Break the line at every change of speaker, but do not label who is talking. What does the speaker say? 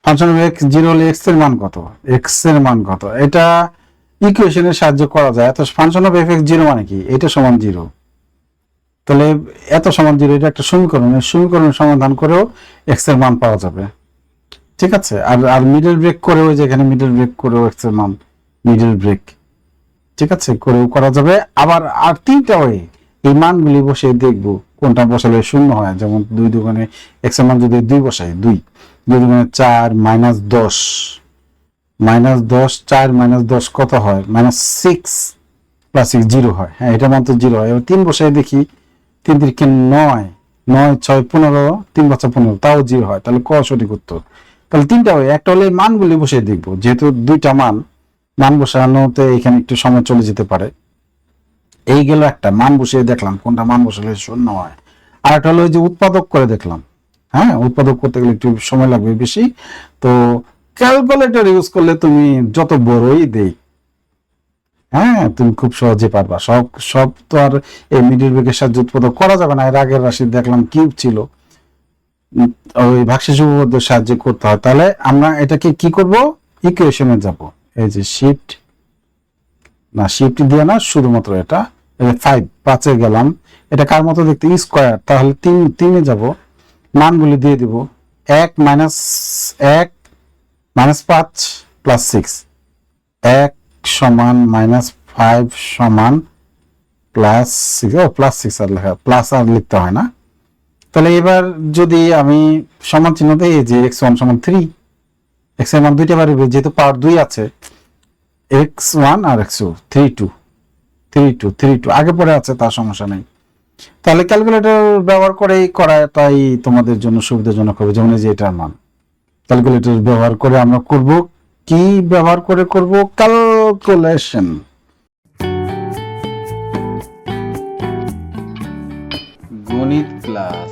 Function of x zero হলে x এর মান কত, এক্স এর মান কত, এটা ইকুয়েশনের সাহায্যে করা যায়। এত function of F x zero মানে কি, এটা সমান জিরো, তাহলে এত সমান জিরো, এটা একটা সমীকরণের সমাধান করেও এক্স এর মান পাওয়া যাবে। ঠিক আছে, আর আর মিডল ব্রেক করেও, যেখানে মিডল ব্রেক করেও এক্স এর মান, মিডল ব্রেক ঠিক আছে করেও করা যাবে। আবার আর তিনটা ওয়ে, এই মানগুলি বসে দেখবো কোনটা বসালে শূন্য হয়। যেমন 2 দুগুণে এক্স এর মান যদি 2 বসাই, 2 দুগুণে 4 -10, -10 4 -10 কত হয়, -6 + 6 0 হয়। হ্যাঁ, এটা মান তো 0 হয়। এবার 3 বসাই দেখি, 3 3 9, 9 6 15, 3 5 15, তাও 0 হয়। তাহলে ক সঠিক উত্তর। তাহলে তিনটা হয়, একটা হলে মানগুলি বসে দেখবো, যেহেতু দুইটা মান বসানোতে এখানে একটু সময় চলে যেতে পারে। এই গেল একটা, মান বসিয়ে দেখলাম কোনটা মান বসালে শূন্য হয়। আর একটা হলো যে উৎপাদক করে দেখলাম। হ্যাঁ, উৎপাদক করতে গেলে একটু সময় লাগবে বেশি। তো ক্যালকুলেটর ইউজ করলে তুমি যত বড়ই দেই, হ্যাঁ, তুমি খুব সহজে পারবা। সব সব তো আর এই মিডিল ব্রেকের সাহায্যে উৎপাদক করা যাবে না। এর আগের রাশি দেখলাম কিউব ছিল, ওই ভাগশেষ উপপাদ্যের সাহায্যে করতে হয়। তাহলে আমরা এটাকে কি করব, ইকুয়েশনে যাব। এই যে শিফট দিয়ে না, শুধুমাত্র এটা 5 এ গেলাম। এটা কার মতো দেখতে, স্কোয়ার। তাহলে 3 যাব, মানগুলি দিয়ে দিব। 1 -1 -5 + 6, 1 সমান -5 সমান +6, ও +6 আর লেখা, প্লাস আর লিখতে হয় না। তাহলে এবার যদি আমি সমান চিহ্ন দিই, এই যে x1 = 3, x এর মান দুইটা ভ্যারিয়েবল, যেহেতু পাওয়ার 2 আছে, x1 আর x2, 3 2 আগে পরে আছে, তার সমস্যা নেই। তাহলে ক্যালকুলেটর ব্যবহার করেই করাটাই তোমাদের জন্য সুবিধাজনক হবে। যেমন এই যে এটার মান, ক্যালকুলেটর ব্যবহার করে আমরা করব কি, ব্যবহার করে করব ক্যালকুলেশন।
গণিত ক্লাস।